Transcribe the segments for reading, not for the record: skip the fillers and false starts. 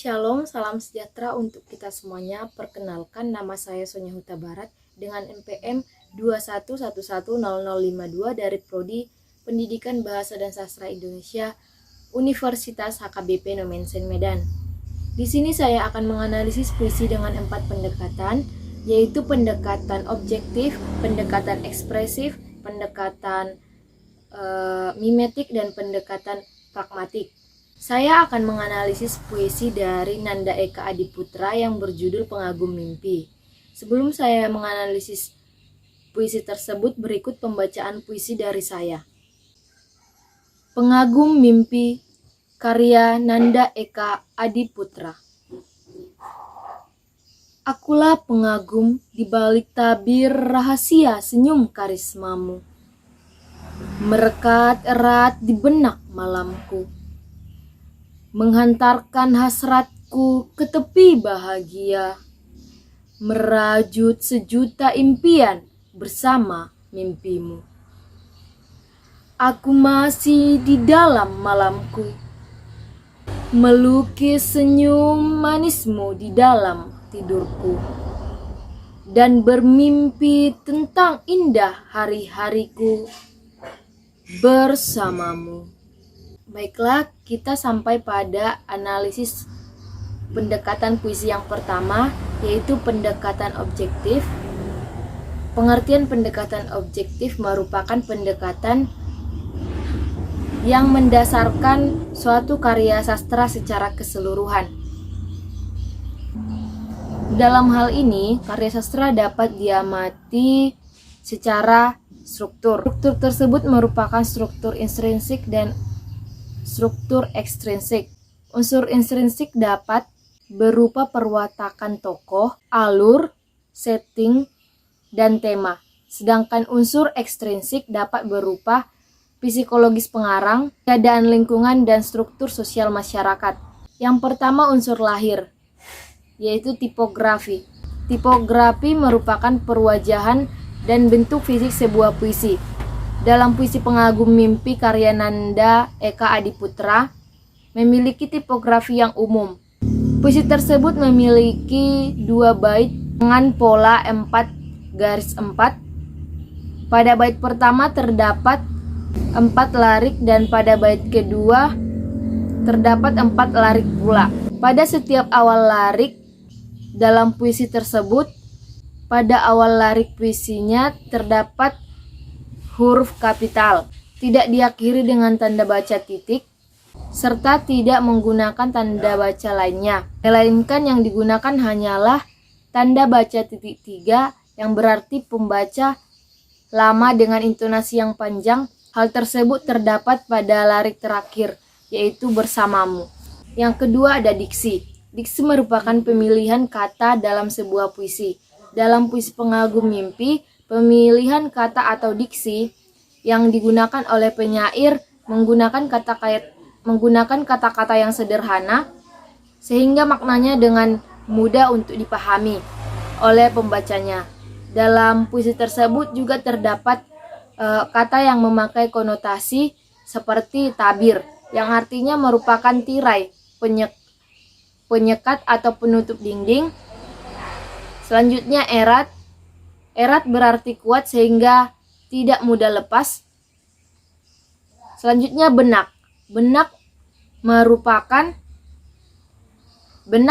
Shalom, salam sejahtera untuk kita semuanya. Perkenalkan, nama saya Sonia Huta Barat dengan NPM 21110052 dari Prodi Pendidikan Bahasa dan Sastra Indonesia Universitas HKBP Nomensen Medan. Di sini saya akan menganalisis puisi dengan 4 pendekatan, yaitu pendekatan objektif, pendekatan ekspresif, pendekatan mimetik, dan pendekatan pragmatik. Saya akan menganalisis puisi dari Nanda Eka Adiputra yang berjudul Pengagum Mimpi. Sebelum saya menganalisis puisi tersebut, berikut pembacaan puisi dari saya. Pengagum Mimpi, karya Nanda Eka Adiputra. Akulah pengagum di balik tabir rahasia senyum karismamu, merekat erat di benak malamku, menghantarkan hasratku ke tepi bahagia, merajut sejuta impian bersama mimpimu. Aku masih di dalam malamku, melukis senyum manismu di dalam tidurku, dan bermimpi tentang indah hari-hariku bersamamu. Baiklah, kita sampai pada analisis pendekatan puisi yang pertama, yaitu pendekatan objektif. Pengertian pendekatan objektif merupakan pendekatan yang mendasarkan suatu karya sastra secara keseluruhan. Dalam hal ini, karya sastra dapat diamati secara struktur. Struktur tersebut merupakan struktur intrinsik dan struktur ekstrinsik. Unsur intrinsik dapat berupa perwatakan tokoh, alur, setting, dan tema. Sedangkan unsur ekstrinsik dapat berupa psikologis pengarang, keadaan lingkungan, dan struktur sosial masyarakat. Yang pertama, unsur lahir, yaitu tipografi. Tipografi merupakan perwajahan dan bentuk fisik sebuah puisi. Dalam puisi Pengagum Mimpi karya Nanda Eka Adiputra memiliki tipografi yang umum. Puisi tersebut memiliki 2 bait dengan pola 4x4. Pada bait pertama terdapat 4 larik dan pada bait kedua terdapat 4 larik pula. Pada setiap awal larik dalam puisi tersebut, pada awal larik puisinya terdapat huruf kapital, tidak diakhiri dengan tanda baca titik, serta tidak menggunakan tanda baca lainnya. Melainkan yang digunakan hanyalah tanda baca titik 3 yang berarti pembaca lama dengan intonasi yang panjang. Hal tersebut terdapat pada larik terakhir, yaitu bersamamu. Yang kedua ada diksi. Diksi merupakan pemilihan kata dalam sebuah puisi. Dalam puisi Pengagum Mimpi, pemilihan kata atau diksi yang digunakan oleh penyair menggunakan kata-kata yang sederhana sehingga maknanya dengan mudah untuk dipahami oleh pembacanya. Dalam puisi tersebut juga terdapat kata yang memakai konotasi seperti tabir, yang artinya merupakan tirai, penyekat atau penutup dinding. Selanjutnya erat. Erat berarti kuat sehingga tidak mudah lepas. Selanjutnya benak. Benak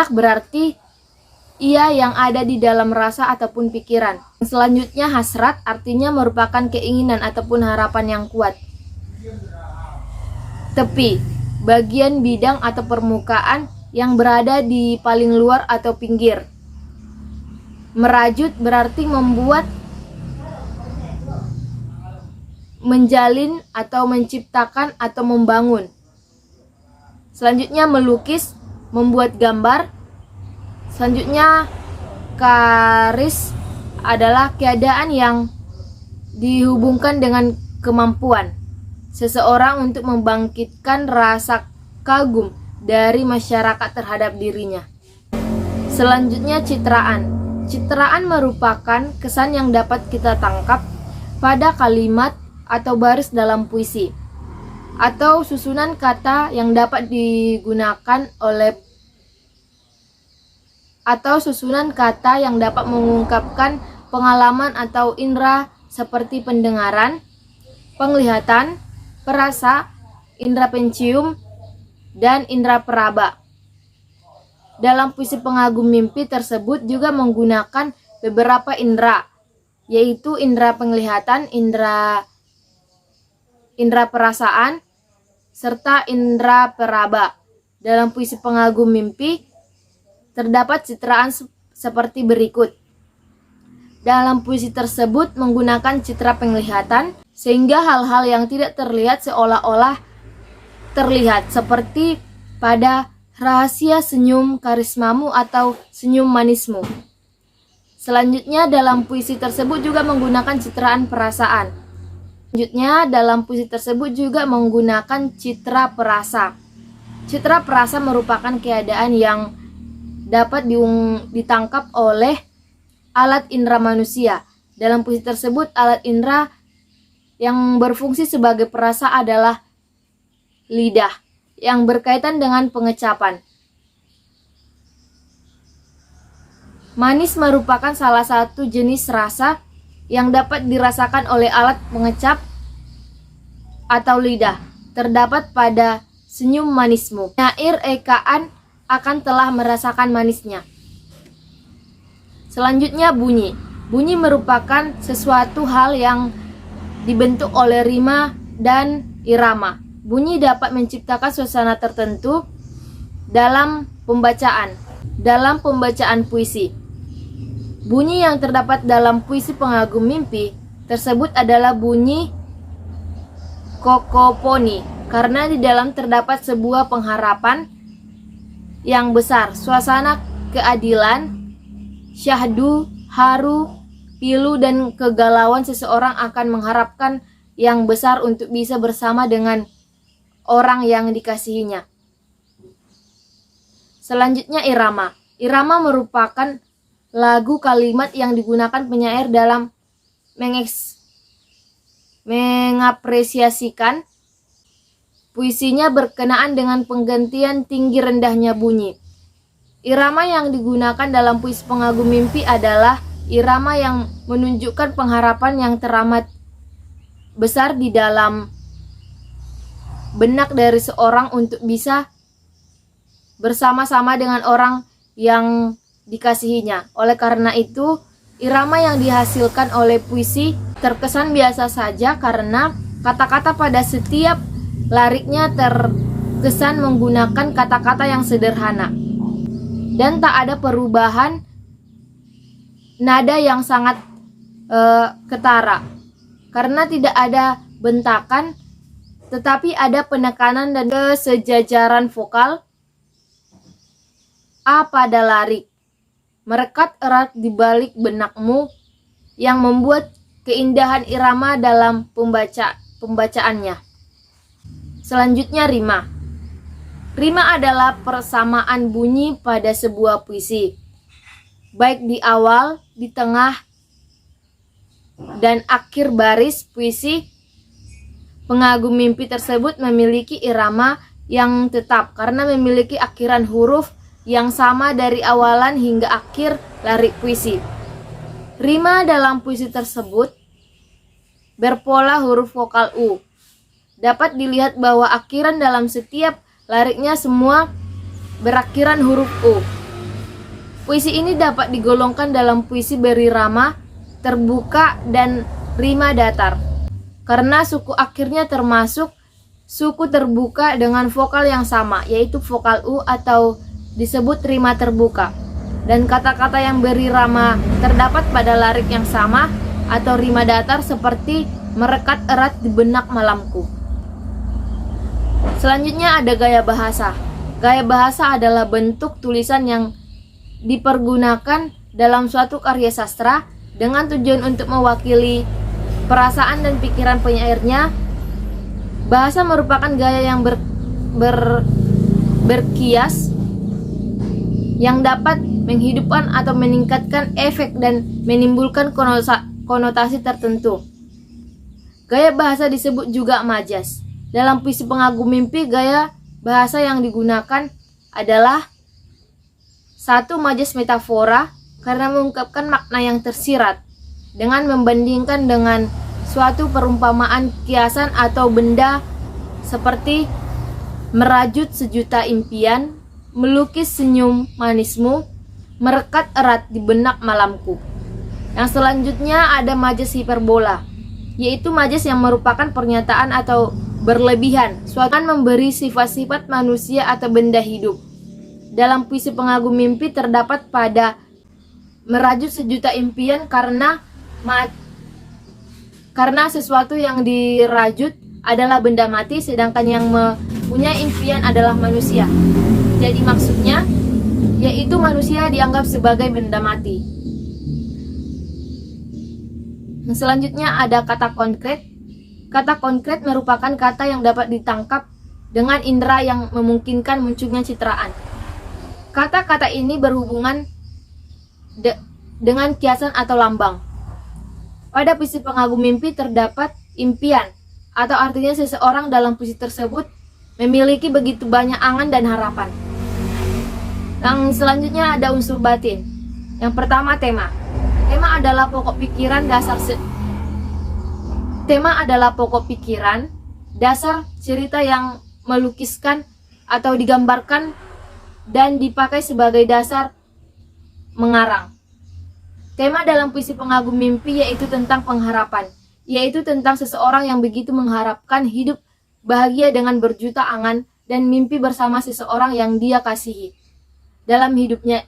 berarti ia yang ada di dalam rasa ataupun pikiran. Selanjutnya hasrat artinya merupakan keinginan ataupun harapan yang kuat. Tepi, bagian bidang atau permukaan yang berada di paling luar atau pinggir. Merajut berarti membuat, menjalin atau menciptakan atau membangun. Selanjutnya melukis, membuat gambar. Selanjutnya karis adalah keadaan yang dihubungkan dengan kemampuan seseorang untuk membangkitkan rasa kagum dari masyarakat terhadap dirinya. Selanjutnya citraan. Citraan merupakan kesan yang dapat kita tangkap pada kalimat atau baris dalam puisi, atau susunan kata yang dapat digunakan oleh atau susunan kata yang dapat mengungkapkan pengalaman atau indera seperti pendengaran, penglihatan, perasa, indera pencium, dan indera peraba. Dalam puisi pengagum mimpi tersebut juga menggunakan beberapa indera, yaitu indera penglihatan, indera perasaan, serta indera peraba. Dalam puisi pengagum mimpi terdapat citraan seperti berikut. Dalam puisi tersebut menggunakan citra penglihatan, sehingga hal-hal yang tidak terlihat seolah-olah terlihat, seperti pada rahasia senyum karismamu atau senyum manismu. Selanjutnya dalam puisi tersebut juga menggunakan citraan perasaan. Selanjutnya dalam puisi tersebut juga menggunakan citra perasa. Citra perasa merupakan keadaan yang dapat ditangkap oleh alat indera manusia. Dalam puisi tersebut alat indera yang berfungsi sebagai perasa adalah lidah, yang berkaitan dengan pengecapan. Manis merupakan salah satu jenis rasa yang dapat dirasakan oleh alat pengecap atau lidah. Terdapat pada senyum manismu. Nyair ekaan akan telah merasakan manisnya. Selanjutnya bunyi. Bunyi merupakan sesuatu hal yang dibentuk oleh rima dan irama. Bunyi dapat menciptakan suasana tertentu dalam pembacaan puisi. Bunyi yang terdapat dalam puisi pengagum mimpi tersebut adalah bunyi kokoponi, karena di dalam terdapat sebuah pengharapan yang besar, suasana keadilan, syahdu, haru, pilu, dan kegalauan seseorang akan mengharapkan yang besar untuk bisa bersama dengan orang yang dikasihinya. Selanjutnya irama. Irama merupakan lagu kalimat yang digunakan penyair dalam mengapresiasikan puisinya berkenaan dengan penggantian tinggi rendahnya bunyi. Irama yang digunakan dalam puisi pengagum mimpi adalah irama yang menunjukkan pengharapan yang teramat besar di dalam benak dari seorang untuk bisa bersama-sama dengan orang yang dikasihinya. Oleh karena itu, irama yang dihasilkan oleh puisi terkesan biasa saja karena kata-kata pada setiap lariknya terkesan menggunakan kata-kata yang sederhana dan tak ada perubahan nada yang sangat ketara, karena tidak ada bentakan tetapi ada penekanan dan kesejajaran vokal A pada larik merekat erat di balik benakmu yang membuat keindahan irama dalam pembacaannya. Selanjutnya rima. Rima adalah persamaan bunyi pada sebuah puisi, baik di awal, di tengah, dan akhir baris puisi. Pengagum mimpi tersebut memiliki irama yang tetap karena memiliki akhiran huruf yang sama dari awalan hingga akhir larik puisi. Rima dalam puisi tersebut berpola huruf vokal U. Dapat dilihat bahwa akhiran dalam setiap lariknya semua berakhiran huruf U. Puisi ini dapat digolongkan dalam puisi berirama terbuka dan rima datar, karena suku akhirnya termasuk suku terbuka dengan vokal yang sama, yaitu vokal U atau disebut rima terbuka. Dan kata-kata yang berirama terdapat pada larik yang sama atau rima datar seperti merekat erat di benak malamku. Selanjutnya ada gaya bahasa. Gaya bahasa adalah bentuk tulisan yang dipergunakan dalam suatu karya sastra dengan tujuan untuk mewakili perasaan dan pikiran penyairnya. Bahasa merupakan gaya yang berkias yang dapat menghidupkan atau meningkatkan efek dan menimbulkan konotasi tertentu. Gaya bahasa disebut juga majas. Dalam puisi pengagum mimpi, gaya bahasa yang digunakan adalah Satu, majas metafora karena mengungkapkan makna yang tersirat dengan membandingkan dengan suatu perumpamaan kiasan atau benda seperti merajut sejuta impian, melukis senyum manismu, merekat erat di benak malamku. Yang selanjutnya ada majas hiperbola, yaitu majas yang merupakan pernyataan atau berlebihan suatu memberi sifat-sifat manusia atau benda hidup. Dalam puisi pengagum mimpi terdapat pada merajut sejuta impian karena sesuatu yang dirajut adalah benda mati, sedangkan yang mempunyai impian adalah manusia. Jadi maksudnya yaitu manusia dianggap sebagai benda mati. Yang selanjutnya ada kata konkret. Kata konkret merupakan kata yang dapat ditangkap dengan indera yang memungkinkan munculnya citraan. Kata-kata ini berhubungan dengan kiasan atau lambang. Pada puisi pengagum mimpi terdapat impian, atau artinya seseorang dalam puisi tersebut memiliki begitu banyak angan dan harapan. Yang selanjutnya ada unsur batin. Yang pertama, tema. Tema adalah pokok pikiran dasar cerita yang melukiskan atau digambarkan dan dipakai sebagai dasar mengarang. Tema dalam puisi pengagum mimpi yaitu tentang pengharapan, yaitu tentang seseorang yang begitu mengharapkan hidup bahagia dengan berjuta angan dan mimpi bersama seseorang yang dia kasihi dalam hidupnya.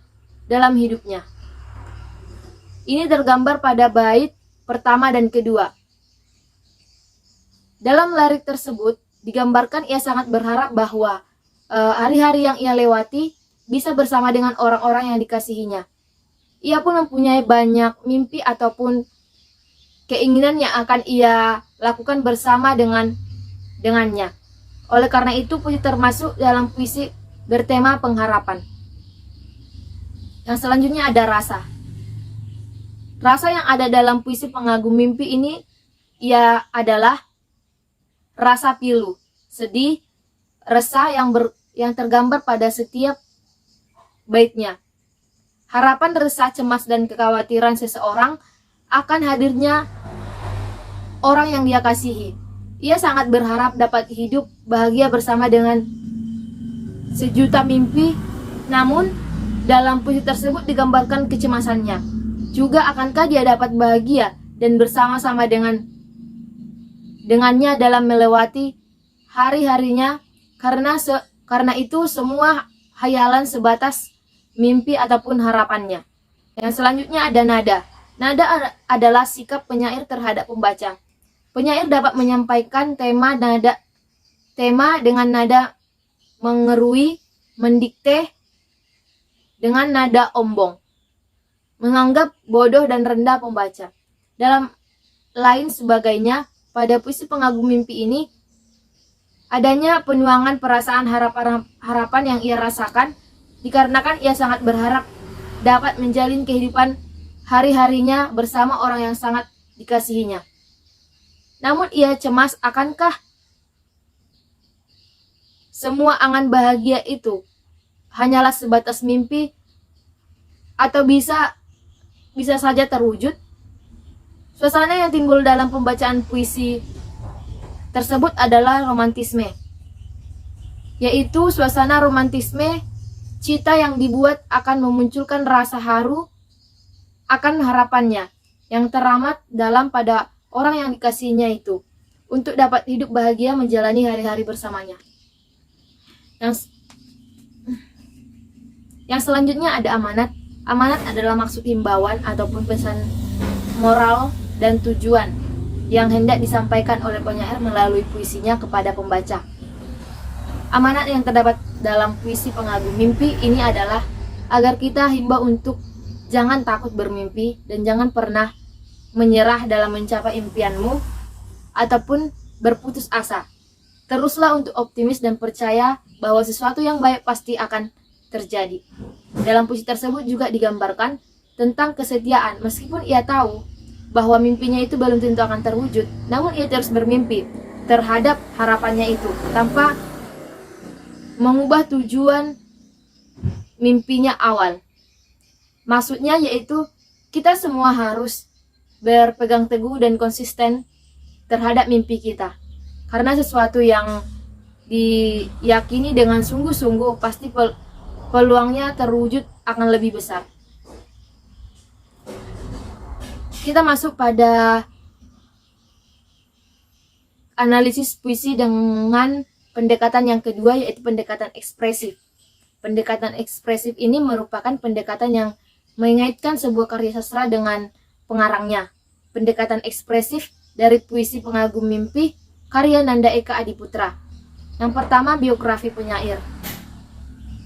Ini tergambar pada bait pertama dan kedua. Dalam lirik tersebut digambarkan ia sangat berharap bahwa hari-hari yang ia lewati bisa bersama dengan orang-orang yang dikasihinya. Ia pun mempunyai banyak mimpi ataupun keinginan yang akan ia lakukan bersama dengannya. Oleh karena itu, puisi termasuk dalam puisi bertema pengharapan. Yang selanjutnya ada rasa. Rasa yang ada dalam puisi pengagum mimpi ini ia adalah rasa pilu, sedih, resah yang tergambar pada setiap baitnya. Harapan, resah, cemas, dan kekhawatiran seseorang akan hadirnya orang yang dia kasihi. Ia sangat berharap dapat hidup bahagia bersama dengan sejuta mimpi, namun dalam puisi tersebut digambarkan kecemasannya. Juga akankah dia dapat bahagia dan bersama-sama dengannya dalam melewati hari-harinya, karena itu semua hayalan sebatas mimpi ataupun harapannya. Yang selanjutnya ada nada. Nada adalah sikap penyair terhadap pembaca. Penyair dapat menyampaikan tema dengan nada mengerui, mendikte dengan nada ombong, menganggap bodoh dan rendah pembaca. Dalam lain sebagainya, pada puisi pengagum mimpi ini adanya penuangan perasaan harapan yang ia rasakan dikarenakan ia sangat berharap dapat menjalin kehidupan hari-harinya bersama orang yang sangat dikasihinya. Namun ia cemas, akankah semua angan bahagia itu hanyalah sebatas mimpi atau bisa saja terwujud? Suasana yang timbul dalam pembacaan puisi tersebut adalah romantisme, yaitu suasana romantisme cita yang dibuat akan memunculkan rasa haru akan harapannya yang teramat dalam pada orang yang dikasihinya itu untuk dapat hidup bahagia menjalani hari-hari bersamanya. Yang selanjutnya ada amanat. Amanat adalah maksud himbauan ataupun pesan moral dan tujuan yang hendak disampaikan oleh penyair melalui puisinya kepada pembaca. Amanat yang terdapat dalam puisi pengagum mimpi ini adalah agar kita himbau untuk jangan takut bermimpi dan jangan pernah menyerah dalam mencapai impianmu ataupun berputus asa. Teruslah untuk optimis dan percaya bahwa sesuatu yang baik pasti akan terjadi. Dalam puisi tersebut juga digambarkan tentang kesetiaan. Meskipun ia tahu bahwa mimpinya itu belum tentu akan terwujud, namun ia terus bermimpi terhadap harapannya itu tanpa mengubah tujuan mimpinya awal. Maksudnya yaitu kita semua harus berpegang teguh dan konsisten terhadap mimpi kita. Karena sesuatu yang diyakini dengan sungguh-sungguh pasti peluangnya terwujud akan lebih besar. Kita masuk pada analisis puisi dengan pendekatan yang kedua, yaitu pendekatan ekspresif. Pendekatan ekspresif ini merupakan pendekatan yang mengaitkan sebuah karya sastra dengan pengarangnya. Pendekatan ekspresif dari puisi Pengagum Mimpi karya Nanda Eka Adiputra. Yang pertama, biografi penyair.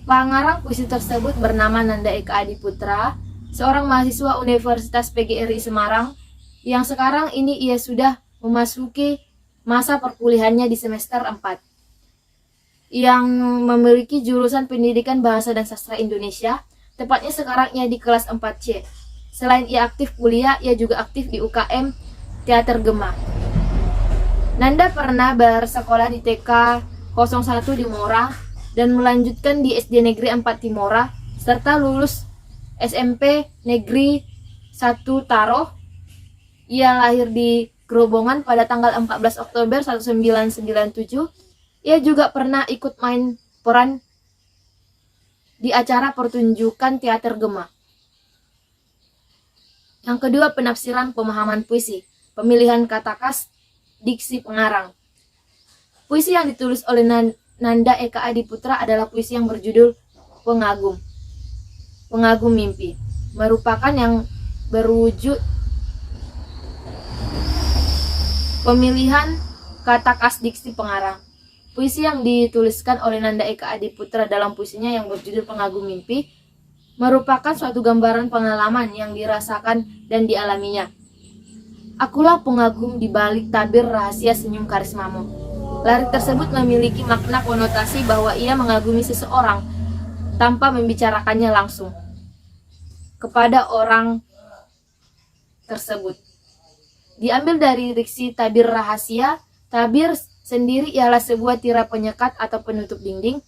Pengarang puisi tersebut bernama Nanda Eka Adiputra, seorang mahasiswa Universitas PGRI Semarang yang sekarang ini ia sudah memasuki masa perkuliahannya di semester 4 yang memiliki jurusan Pendidikan Bahasa dan Sastra Indonesia. Tepatnya sekarang ia di kelas 4C. Selain ia aktif kuliah, ia juga aktif di UKM Teater Gema. Nanda pernah bersekolah di TK 01 di Mora dan melanjutkan di SD Negeri 4 di Mora, serta lulus SMP Negeri 1 Taroh. Ia lahir di Grobongan pada tanggal 14 Oktober 1997. Ia juga pernah ikut main peran di acara pertunjukan Teater Gema. Yang kedua, penafsiran pemahaman puisi, pemilihan kata khas, diksi pengarang. Puisi yang ditulis oleh Nanda Eka Adiputra adalah puisi yang berjudul Pengagum Mimpi, merupakan yang berwujud pemilihan kata khas diksi pengarang. Puisi yang dituliskan oleh Nanda Eka Adiputra dalam puisinya yang berjudul Pengagum Mimpi merupakan suatu gambaran pengalaman yang dirasakan dan dialaminya. Akulah pengagum di balik tabir rahasia senyum karismamu. Lirik tersebut memiliki makna konotasi bahwa ia mengagumi seseorang tanpa membicarakannya langsung kepada orang tersebut. Diambil dari diksi tabir rahasia. Tabir sendiri ialah sebuah tirai penyekat atau penutup dinding.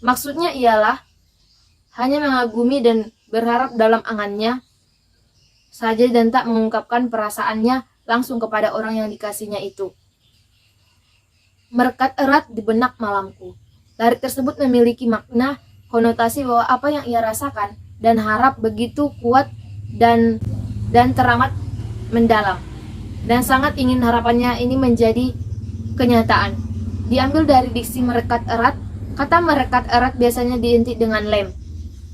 Maksudnya ialah hanya mengagumi dan berharap dalam angannya saja dan tak mengungkapkan perasaannya langsung kepada orang yang dikasihnya itu. Merekat erat di benak malamku. Lirik tersebut memiliki makna konotasi bahwa apa yang ia rasakan dan harap begitu kuat dan teramat mendalam, dan sangat ingin harapannya ini menjadi kenyataan. Diambil dari diksi merekat erat. Kata merekat erat biasanya diinti dengan lem.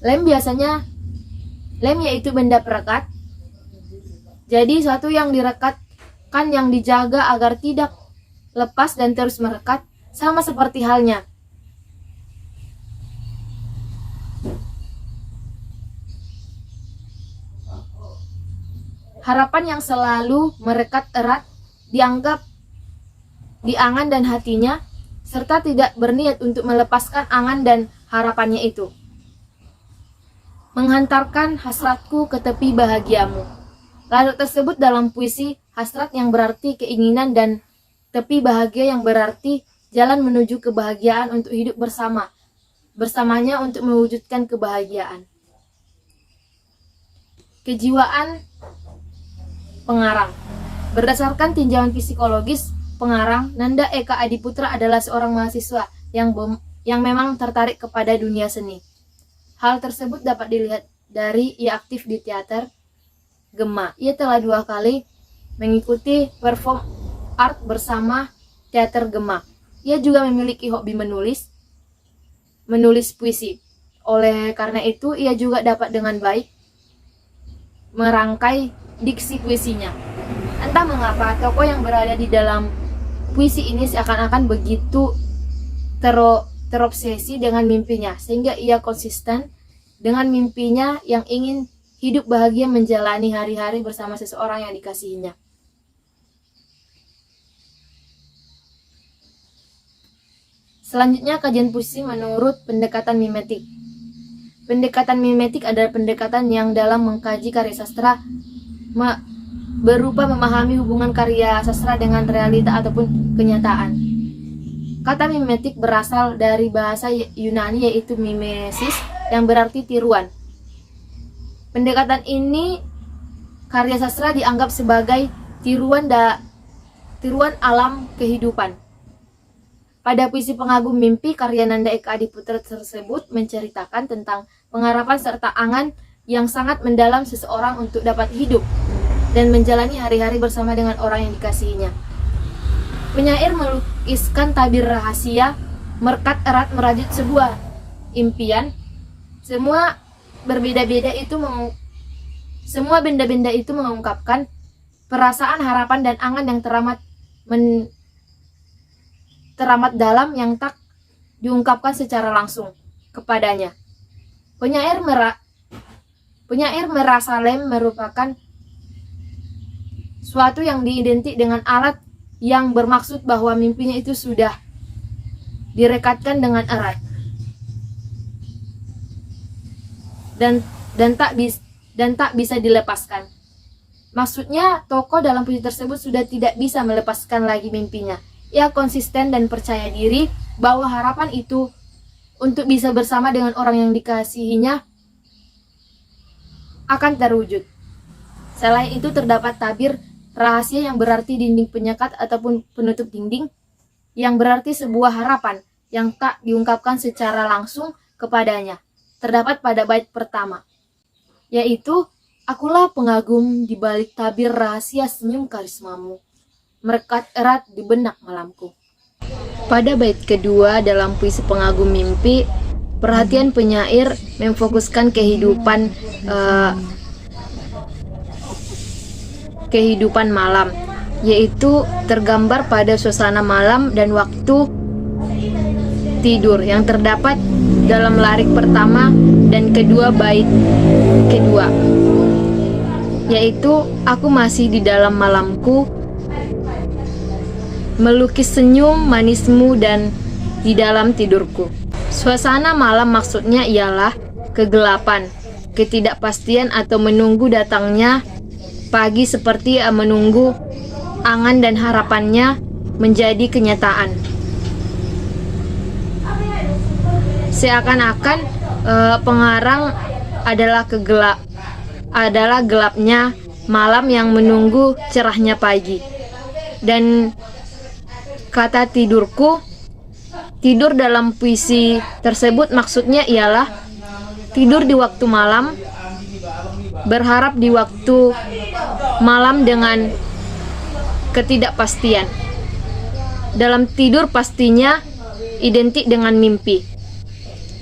Lem yaitu benda perekat. Jadi suatu yang direkatkan, yang dijaga agar tidak lepas dan terus merekat, sama seperti halnya harapan yang selalu merekat erat dianggap di angan dan hatinya, serta tidak berniat untuk melepaskan angan dan harapannya itu. Menghantarkan hasratku ke tepi bahagiamu. Lirik tersebut dalam puisi hasrat yang berarti keinginan dan tepi bahagia yang berarti jalan menuju kebahagiaan untuk hidup bersamanya untuk mewujudkan kebahagiaan. Kejiwaan pengarang. Berdasarkan tinjauan psikologis pengarang, Nanda Eka Adiputra adalah seorang mahasiswa yang memang tertarik kepada dunia seni. Hal tersebut dapat dilihat dari ia aktif di teater Gema. Ia telah 2 kali mengikuti perform art bersama teater Gema. Ia juga memiliki hobi menulis puisi. Oleh karena itu, ia juga dapat dengan baik merangkai diksi puisinya. Entah mengapa tokoh yang berada di dalam puisi ini seakan-akan begitu terobsesi dengan mimpinya, sehingga ia konsisten dengan mimpinya yang ingin hidup bahagia menjalani hari-hari bersama seseorang yang dikasihinya. Selanjutnya, kajian puisi menurut pendekatan mimetik. Pendekatan mimetik adalah pendekatan yang dalam mengkaji karya sastra berupa memahami hubungan karya sastra dengan realita ataupun kenyataan. Kata mimetik berasal dari bahasa Yunani yaitu mimesis yang berarti tiruan. Pendekatan ini karya sastra dianggap sebagai tiruan alam kehidupan. Pada puisi Pengagum Mimpi, karya Nanda Eka Adiputra tersebut menceritakan tentang pengharapan serta angan yang sangat mendalam seseorang untuk dapat hidup dan menjalani hari-hari bersama dengan orang yang dikasihinya. Penyair melukiskan tabir rahasia, merekat erat merajut sebuah impian. Semua benda-benda itu mengungkapkan perasaan, harapan, dan angan yang teramat dalam yang tak diungkapkan secara langsung kepadanya. Penyair merasa lem merupakan suatu yang diidentik dengan alat yang bermaksud bahwa mimpinya itu sudah direkatkan dengan erat dan tak bisa dilepaskan. Maksudnya, tokoh dalam puisi tersebut sudah tidak bisa melepaskan lagi mimpinya. Ia konsisten dan percaya diri bahwa harapan itu untuk bisa bersama dengan orang yang dikasihinya akan terwujud. Selain itu, terdapat tabir rahasia yang berarti dinding penyekat ataupun penutup dinding, yang berarti sebuah harapan yang tak diungkapkan secara langsung kepadanya. Terdapat pada bait pertama, yaitu, "Akulah pengagum di balik tabir rahasia senyum karismamu, merekat erat di benak malamku." Pada bait kedua dalam puisi Pengagum Mimpi, perhatian penyair memfokuskan kehidupan malam, yaitu tergambar pada suasana malam dan waktu tidur yang terdapat dalam larik pertama dan kedua bait kedua, yaitu, "Aku masih di dalam malamku, melukis senyum manismu dan di dalam tidurku." Suasana malam maksudnya ialah kegelapan, ketidakpastian atau menunggu datangnya pagi seperti menunggu angan dan harapannya menjadi kenyataan. Seakan-akan pengarang adalah gelapnya malam yang menunggu cerahnya pagi. Dan kata tidurku, tidur dalam puisi tersebut maksudnya ialah tidur di waktu malam, berharap di waktu malam dengan ketidakpastian. Dalam tidur pastinya identik dengan mimpi.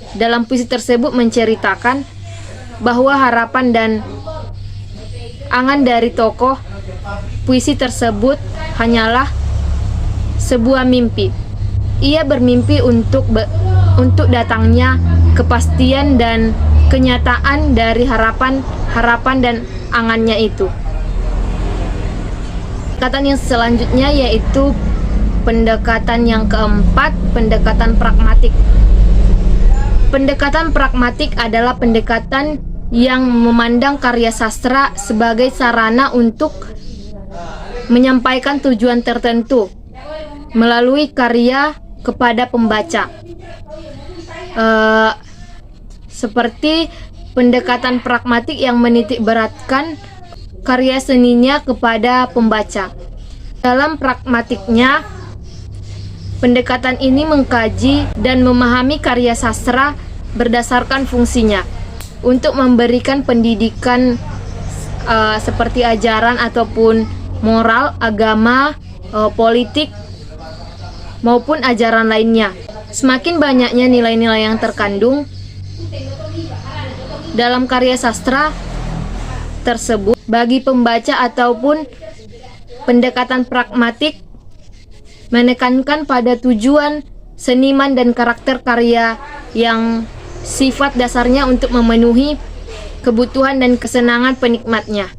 Dalam puisi tersebut menceritakan bahwa harapan dan angan dari tokoh puisi tersebut hanyalah sebuah mimpi. Ia bermimpi untuk datangnya kepastian dan kenyataan dari harapan dan angannya itu. Pendekatan yang selanjutnya yaitu pendekatan yang keempat, pendekatan pragmatik. Pendekatan pragmatik adalah pendekatan yang memandang karya sastra sebagai sarana untuk menyampaikan tujuan tertentu melalui karya kepada pembaca. Seperti pendekatan pragmatik yang menitik beratkan karya seninya kepada pembaca. Dalam pragmatiknya, pendekatan ini mengkaji dan memahami karya sastra berdasarkan fungsinya untuk memberikan pendidikan seperti ajaran ataupun moral, agama, politik, maupun ajaran lainnya. Semakin banyaknya nilai-nilai yang terkandung dalam karya sastra tersebut bagi pembaca ataupun pendekatan pragmatik menekankan pada tujuan seniman dan karakter karya yang sifat dasarnya untuk memenuhi kebutuhan dan kesenangan penikmatnya.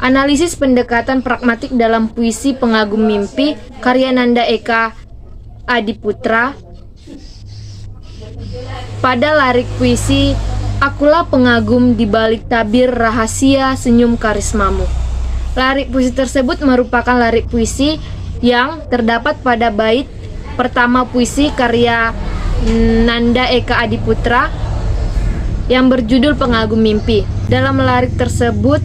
Analisis pendekatan pragmatik dalam puisi Pengagum Mimpi karya Nanda Eka Adiputra. Pada larik puisi "Akulah pengagum di balik tabir rahasia senyum karismamu." Larik puisi tersebut merupakan larik puisi yang terdapat pada bait pertama puisi karya Nanda Eka Adiputra yang berjudul Pengagum Mimpi. Dalam larik tersebut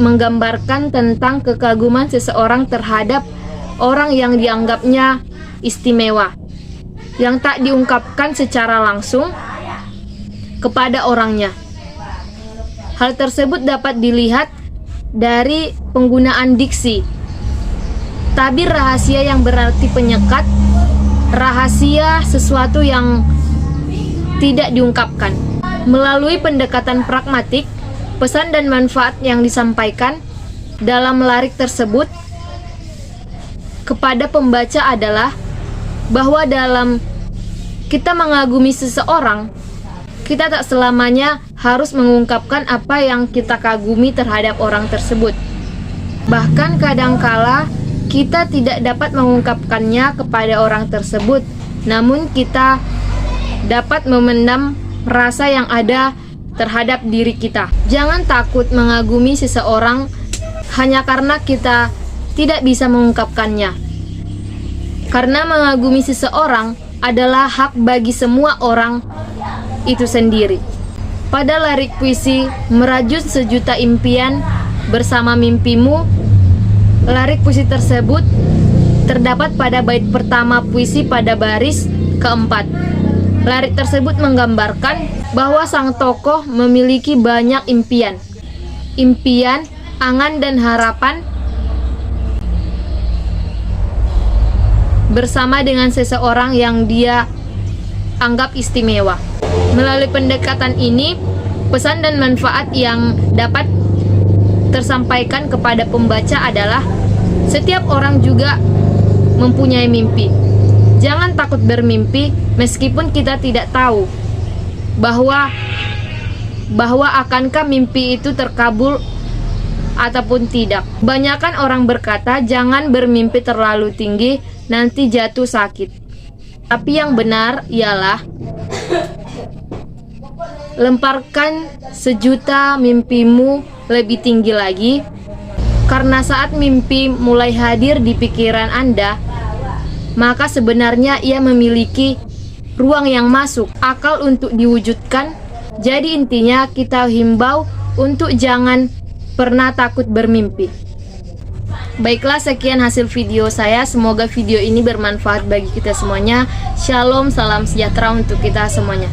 menggambarkan tentang kekaguman seseorang terhadap orang yang dianggapnya istimewa, yang tak diungkapkan secara langsung kepada orangnya. Hal tersebut dapat dilihat dari penggunaan diksi. Tabir rahasia yang berarti penyekat, rahasia sesuatu yang tidak diungkapkan. Melalui pendekatan pragmatik, pesan dan manfaat yang disampaikan dalam larik tersebut kepada pembaca adalah bahwa dalam kita mengagumi seseorang, kita tak selamanya harus mengungkapkan apa yang kita kagumi terhadap orang tersebut. Bahkan kadangkala kita tidak dapat mengungkapkannya kepada orang tersebut, namun kita dapat memendam rasa yang ada terhadap diri kita. Jangan takut mengagumi seseorang hanya karena kita tidak bisa mengungkapkannya. Karena mengagumi seseorang adalah hak bagi semua orang itu sendiri. Pada larik puisi Merajut Sejuta Impian Bersama Mimpimu, larik puisi tersebut terdapat pada bait pertama puisi pada baris keempat. Larik tersebut menggambarkan bahwa sang tokoh memiliki banyak impian, angan dan harapan bersama dengan seseorang yang dia anggap istimewa. Melalui pendekatan ini, pesan dan manfaat yang dapat tersampaikan kepada pembaca adalah setiap orang juga mempunyai mimpi. Jangan takut bermimpi meskipun kita tidak tahu bahwa akankah mimpi itu terkabul ataupun tidak. Banyakan orang berkata jangan bermimpi terlalu tinggi, nanti jatuh sakit. Tapi yang benar ialah lemparkan sejuta mimpimu lebih tinggi lagi, karena saat mimpi mulai hadir di pikiran Anda, maka sebenarnya ia memiliki ruang yang masuk akal untuk diwujudkan. Jadi intinya kita himbau untuk jangan pernah takut bermimpi. Baiklah, sekian hasil video saya. Semoga video ini bermanfaat bagi kita semuanya. Shalom, salam sejahtera untuk kita semuanya.